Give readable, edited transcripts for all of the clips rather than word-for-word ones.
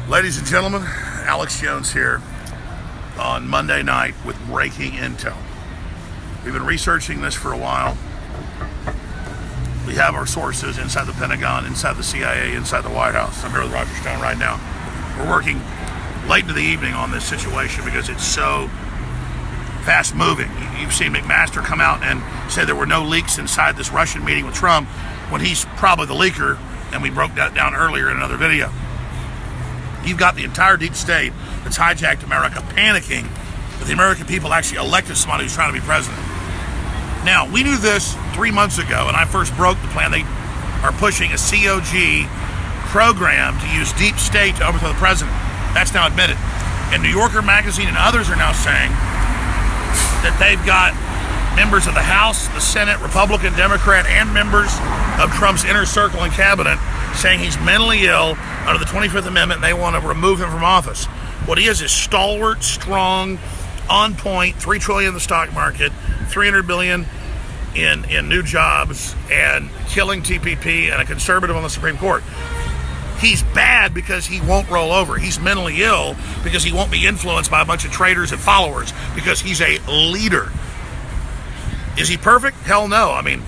Ladies and gentlemen, Alex Jones here on Monday night with breaking intel. We've been researching this for a while. We have our sources inside the Pentagon, inside the CIA, inside the White House. I'm here with Roger Stone right now. We're working late into the evening on this situation because it's so fast moving. You've seen McMaster come out and say there were no leaks inside this Russian meeting with Trump when he's probably the leaker, and we broke that down earlier in another video. You've got the entire deep state that's hijacked America panicking that the American people actually elected somebody who's trying to be president. Now, we knew this 3 months ago, and I first broke the plan. They are pushing a COG program to use deep state to overthrow the president. That's now admitted. And New Yorker magazine and others are now saying that they've got members of the House, the Senate, Republican, Democrat, and members of Trump's inner circle and cabinet saying he's mentally ill under the 25th Amendment, and they want to remove him from office. What he is stalwart, strong, on point, $3 trillion in the stock market, $300 billion in new jobs, and killing TPP, and a conservative on the Supreme Court. He's bad because he won't roll over. He's mentally ill because he won't be influenced by a bunch of traitors and followers, because he's a leader. Is he perfect? Hell no. I mean,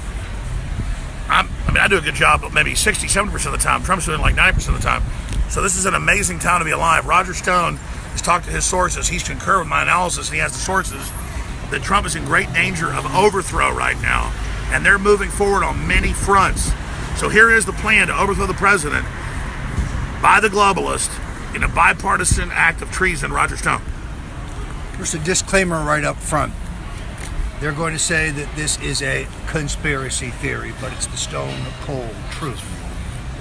I do a good job, but maybe 60, 70% of the time. Trump's doing like 90% of the time. So this is an amazing time to be alive. Roger Stone has talked to his sources. He's concurred with my analysis, and he has the sources that Trump is in great danger of overthrow right now, and they're moving forward on many fronts. So here is the plan to overthrow the president by the globalist in a bipartisan act of treason. Roger Stone. There's a disclaimer right up front. They're going to say that this is a conspiracy theory, but it's the stone cold truth.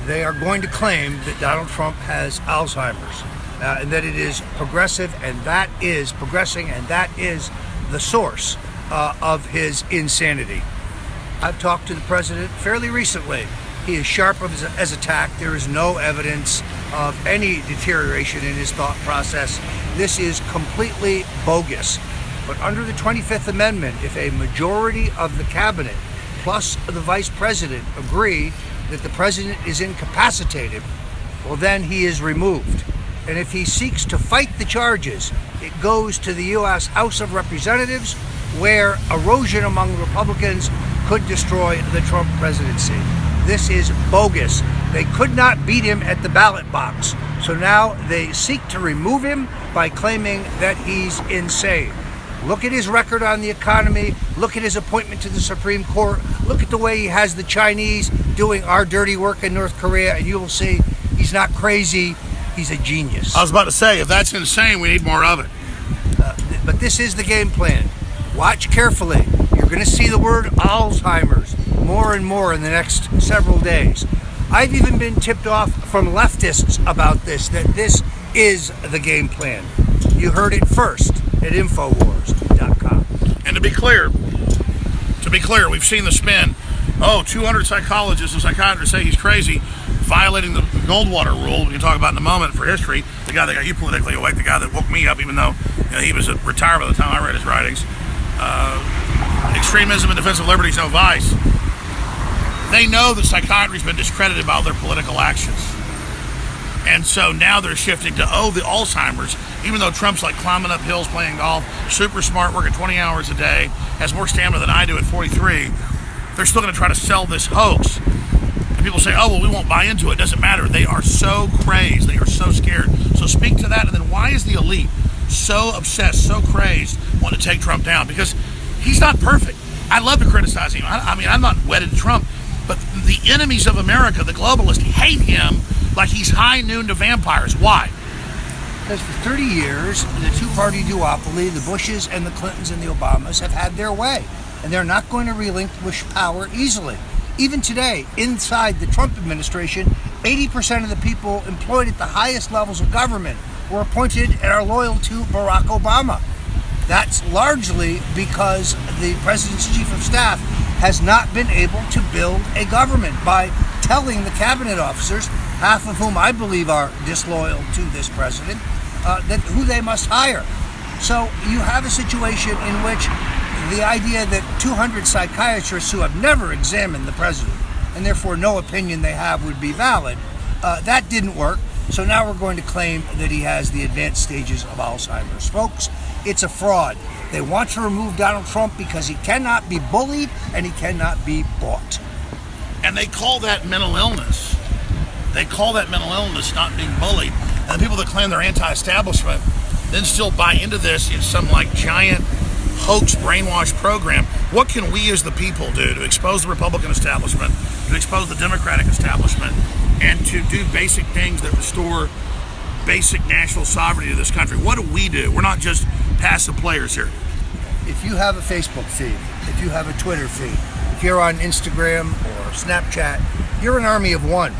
They are going to claim that Donald Trump has Alzheimer's, and that it is progressive, and that is progressing, and that is the source of his insanity. I've talked to the president fairly recently. He is sharp as a tack. There is no evidence of any deterioration in his thought process. This is completely bogus. But under the 25th Amendment, if a majority of the cabinet plus the vice president agree that the president is incapacitated, well, then he is removed. And if he seeks to fight the charges, it goes to the U.S. House of Representatives, where erosion among Republicans could destroy the Trump presidency. This is bogus. They could not beat him at the ballot box. So now they seek to remove him by claiming that he's insane. Look at his record on the economy. Look at his appointment to the Supreme Court. Look at the way he has the Chinese doing our dirty work in North Korea, and you will see he's not crazy. He's a genius. I was about to say, if that's insane, we need more of it. But this is the game plan. Watch carefully. You're going to see the word Alzheimer's more and more in the next several days. I've even been tipped off from leftists about this, that this is the game plan. You heard it first at Infowars.com. And to be clear, we've seen the spin. 200 psychologists and psychiatrists say he's crazy, violating the Goldwater rule. We can talk about in a moment for history. The guy that got you politically awake, the guy that woke me up, even though he was retired by the time I read his writings. Extremism and defense of liberty is no vice. They know that psychiatry's been discredited by all their political actions. And so now they're shifting to, the Alzheimer's, even though Trump's like climbing up hills, playing golf, super smart, working 20 hours a day, has more stamina than I do at 43, they're still going to try to sell this hoax. And people say, we won't buy into it. It doesn't matter. They are so crazed. They are so scared. So speak to that. And then why is the elite so obsessed, so crazed, want to take Trump down? Because he's not perfect. I love to criticize him. I mean, I'm not wedded to Trump. But the enemies of America, the globalists, hate him like he's high noon to vampires. Why? Because for 30 years, the two-party duopoly, the Bushes and the Clintons and the Obamas, have had their way. And they're not going to relinquish power easily. Even today, inside the Trump administration, 80% of the people employed at the highest levels of government were appointed and are loyal to Barack Obama. That's largely because the president's chief of staff has not been able to build a government by telling the cabinet officers, half of whom I believe are disloyal to this president, that who they must hire. So you have a situation in which the idea that 200 psychiatrists who have never examined the president, and therefore no opinion they have would be valid, that didn't work. So now we're going to claim that he has the advanced stages of Alzheimer's. Folks, it's a fraud. They want to remove Donald Trump because he cannot be bullied and he cannot be bought. And they call that mental illness. They call that mental illness, not being bullied. And the people that claim they're anti-establishment then still buy into this in some like giant hoax brainwash program. What can we as the people do to expose the Republican establishment, to expose the Democratic establishment, and to do basic things that restore basic national sovereignty to this country? What do we do? We're not just passive players here. If you have a Facebook feed, if you have a Twitter feed, if you're on Instagram or Snapchat, you're an army of one.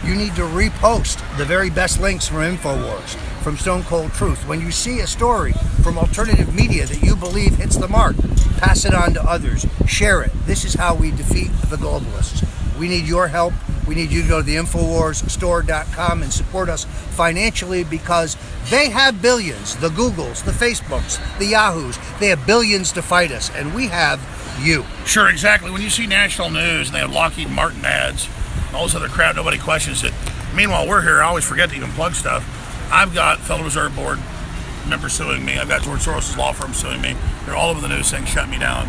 You need to repost the very best links from InfoWars, from Stone Cold Truth. When you see a story from alternative media that you believe hits the mark, pass it on to others. Share it. This is how we defeat the globalists. We need your help. We need you to go to the InfoWarsStore.com and support us financially, because they have billions. The Googles, the Facebooks, the Yahoos, they have billions to fight us, and we have you. Sure, exactly. When you see national news and they have Lockheed Martin ads, and all this other crap, nobody questions it. Meanwhile, we're here. I always forget to even plug stuff. I've got Federal Reserve Board members suing me. I've got George Soros' law firm suing me. They're all over the news saying, shut me down.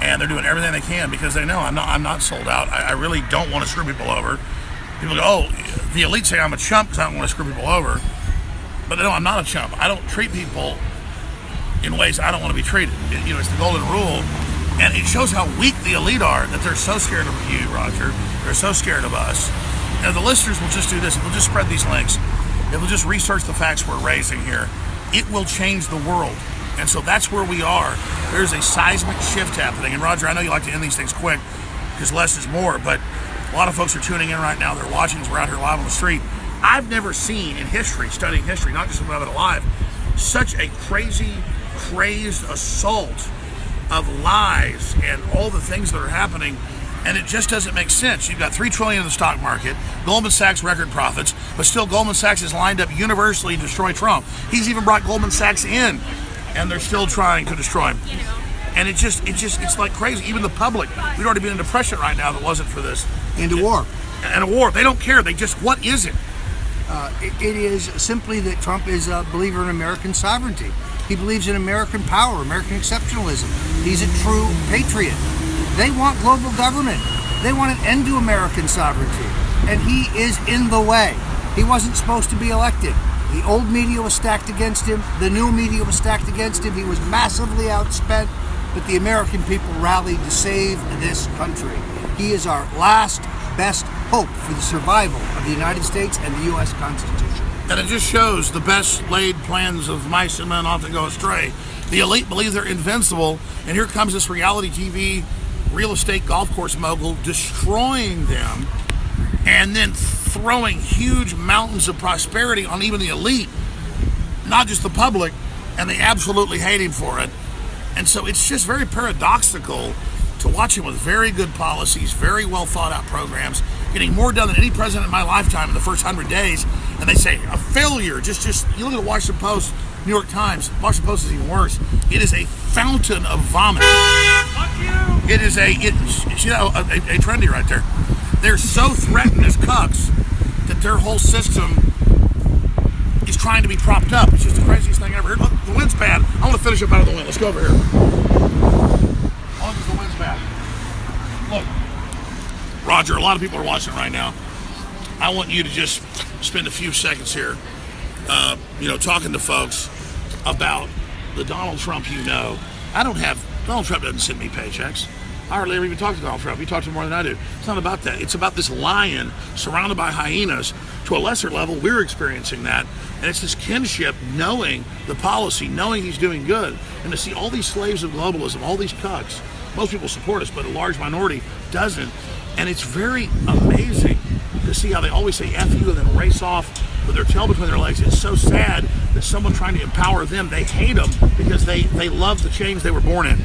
And they're doing everything they can because they know I'm not sold out. I really don't want to screw people over. People go, oh, the elite say I'm a chump because I don't want to screw people over. But no, I'm not a chump. I don't treat people in ways I don't want to be treated. It's the golden rule. And it shows how weak the elite are, that they're so scared of you, Roger. They're so scared of us. And the listeners will just do this. We'll just spread these links. If we'll just research the facts we're raising here, it will change the world. And so that's where we are. There's a seismic shift happening. And Roger, I know you like to end these things quick because less is more, but a lot of folks are tuning in right now. They're watching us. We're out here live on the street. I've never seen in history, studying history, not just about it alive, such a crazy, crazed assault of lies and all the things that are happening. And it just doesn't make sense. You've got $3 trillion in the stock market, Goldman Sachs record profits, but still Goldman Sachs is lined up universally to destroy Trump. He's even brought Goldman Sachs in, and they're still trying to destroy him. And it's like crazy. Even the public, we'd already been in depression right now if it wasn't for this. Into war. And a war. They don't care. They just, what is it? It is simply that Trump is a believer in American sovereignty. He believes in American power, American exceptionalism. He's a true patriot. They want global government. They want an end to American sovereignty. And he is in the way. He wasn't supposed to be elected. The old media was stacked against him. The new media was stacked against him. He was massively outspent. But the American people rallied to save this country. He is our last best hope for the survival of the United States and the U.S. Constitution. And it just shows the best laid plans of mice and men often go astray. The elite believe they're invincible, and here comes this reality TV, real estate golf course mogul destroying them, and then throwing huge mountains of prosperity on even the elite, not just the public, and they absolutely hate him for it. And so it's just very paradoxical to watch him with very good policies, very well thought out programs, getting more done than any president in my lifetime in the first 100 days. And they say a failure. Just you look at the Washington Post, New York Times. Washington Post is even worse. It is a fountain of vomit. Fuck you. It is a trendy right there. They're so threatened as cucks that their whole system is trying to be propped up. It's just the craziest thing ever. Look, the wind's bad. I want to finish up out of the wind. Let's go over here. How long is the wind's bad? Look, Roger, a lot of people are watching right now. I want you to just spend a few seconds here, talking to folks about the Donald Trump Donald Trump doesn't send me paychecks. I hardly ever even talk to Donald Trump. He talks to him more than I do. It's not about that. It's about this lion surrounded by hyenas. To a lesser level, we're experiencing that. And it's this kinship, knowing the policy, knowing he's doing good. And to see all these slaves of globalism, all these cucks. Most people support us, but a large minority doesn't. And it's very amazing to see how they always say F you and then race off with their tail between their legs. It's so sad that someone trying to empower them, they hate them because they love the change they were born in.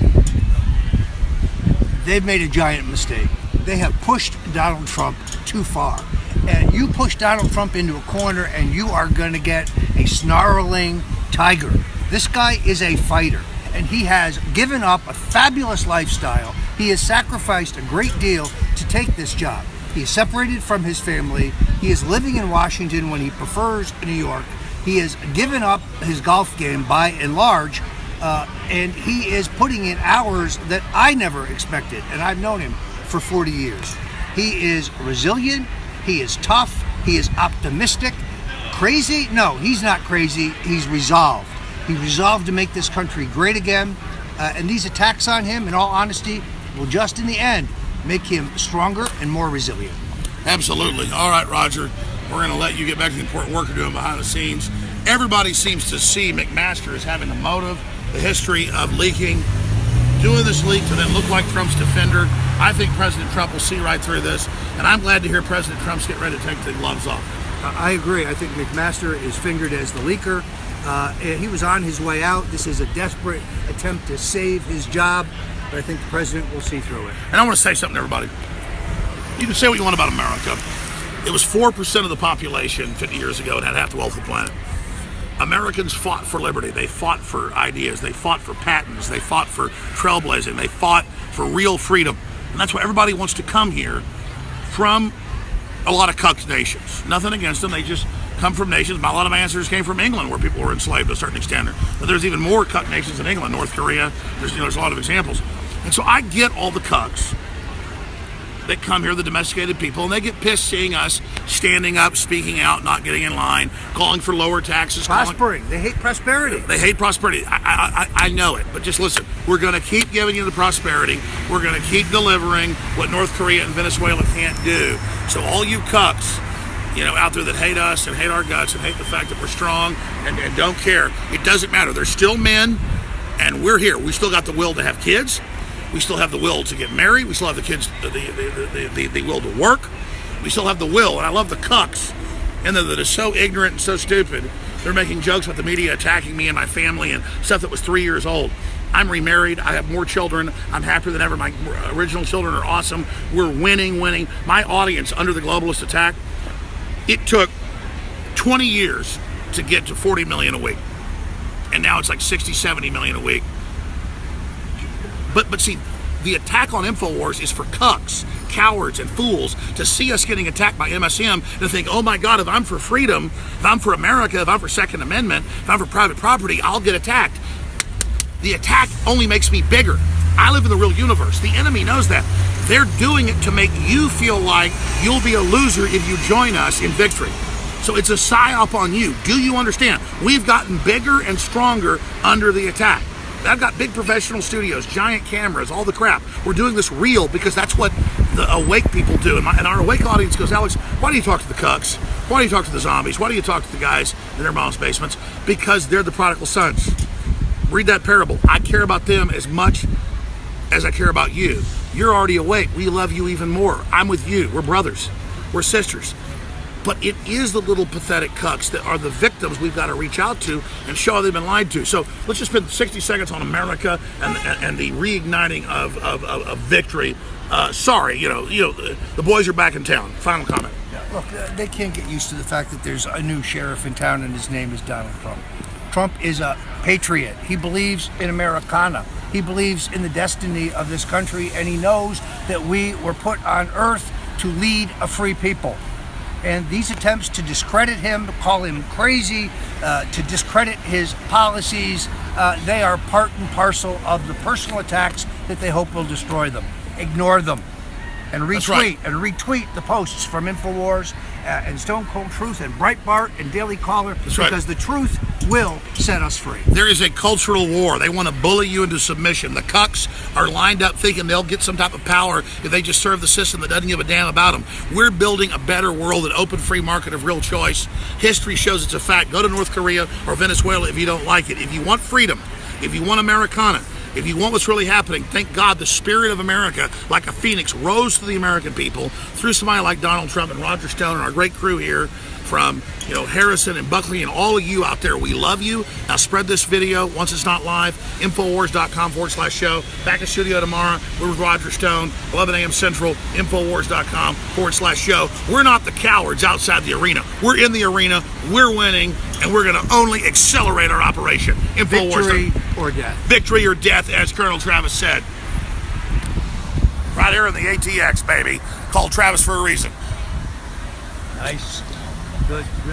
They've made a giant mistake. They have pushed Donald Trump too far. And you push Donald Trump into a corner and you are going to get a snarling tiger. This guy is a fighter, and he has given up a fabulous lifestyle. He has sacrificed a great deal to take this job. He is separated from his family. He is living in Washington when he prefers New York. He has given up his golf game by and large, and he is putting in hours that I never expected, and I've known him for 40 years. He is resilient. He is tough. He is optimistic. Crazy? No, he's not crazy. He's resolved. He's resolved to make this country great again. And these attacks on him, in all honesty, will just in the end make him stronger and more resilient. Absolutely. All right, Roger. We're going to let you get back to the important work you're doing behind the scenes. Everybody seems to see McMaster as having the motive, the history of leaking, doing this leak to then look like Trump's defender. I think President Trump will see right through this, and I'm glad to hear President Trump's getting ready to take the gloves off. I agree. I think McMaster is fingered as the leaker. He was on his way out. This is a desperate attempt to save his job, but I think the president will see through it. And I want to say something to everybody. You can say what you want about America. It was 4% of the population 50 years ago and had half the wealth of the planet. Americans fought for liberty. They fought for ideas. They fought for patents. They fought for trailblazing. They fought for real freedom. And that's why everybody wants to come here from a lot of cuck nations. Nothing against them. They just come from nations. A lot of my ancestors came from England, where people were enslaved to a certain extent. But there's even more cuck nations in England, North Korea. There's a lot of examples. And so I get all the cucks that come here, the domesticated people, and they get pissed seeing us standing up, speaking out, not getting in line, calling for lower taxes. Prospering. They hate prosperity. They hate prosperity. I know it, but just listen. We're going to keep giving you the prosperity. We're going to keep delivering what North Korea and Venezuela can't do. So all you cucks, out there that hate us and hate our guts and hate the fact that we're strong and don't care, it doesn't matter. They're still men, and we're here. We still got the will to have kids. We still have the will to get married. We still have the kids, the will to work. We still have the will, and I love the cucks. And that is so ignorant and so stupid. They're making jokes about the media attacking me and my family and stuff that was 3 years old. I'm remarried. I have more children. I'm happier than ever. My original children are awesome. We're winning. My audience under the globalist attack, it took 20 years to get to 40 million a week. And now it's like 60, 70 million a week. But see, the attack on InfoWars is for cucks, cowards, and fools to see us getting attacked by MSM, to think, oh my God, if I'm for freedom, if I'm for America, if I'm for Second Amendment, if I'm for private property, I'll get attacked. The attack only makes me bigger. I live in the real universe. The enemy knows that. They're doing it to make you feel like you'll be a loser if you join us in victory. So it's a psyop on you. Do you understand? We've gotten bigger and stronger under the attack. I've got big professional studios, giant cameras, all the crap. We're doing this real because that's what the awake people do. And our awake audience goes, Alex, why do you talk to the cucks? Why do you talk to the zombies? Why do you talk to the guys in their mom's basements? Because they're the prodigal sons. Read that parable. I care about them as much as I care about you. You're already awake. We love you even more. I'm with you. We're brothers. We're sisters. But it is the little pathetic cucks that are the victims we've got to reach out to and show how they've been lied to. So let's just spend 60 seconds on America and the reigniting of victory. Sorry, the boys are back in town. Final comment. Look, they can't get used to the fact that there's a new sheriff in town and his name is Donald Trump. Trump is a patriot. He believes in Americana. He believes in the destiny of this country, and he knows that we were put on earth to lead a free people. And these attempts to discredit him, to call him crazy, to discredit his policies, they are part and parcel of the personal attacks that they hope will destroy them. Ignore them. And retweet the posts from InfoWars and Stone Cold Truth and Breitbart and Daily Caller, because the truth will set us free. There is a cultural war. They want to bully you into submission. The cucks are lined up thinking they'll get some type of power if they just serve the system that doesn't give a damn about them. We're building a better world, an open free market of real choice. History shows it's a fact. Go to North Korea or Venezuela if you don't like it. If you want freedom, if you want Americana, if you want what's really happening, thank God the spirit of America, like a phoenix, rose to the American people through somebody like Donald Trump and Roger Stone and our great crew here from Harrison and Buckley and all of you out there. We love you. Now spread this video once it's not live. Infowars.com/show. Back in studio tomorrow. We're with Roger Stone, 11 a.m. Central. Infowars.com/show. We're not the cowards outside the arena. We're in the arena. We're winning, and we're going to only accelerate our operation. Infowars. Victory or death. Victory or death, as Colonel Travis said. Right here in the ATX, baby. Called Travis for a reason. Nice. Good.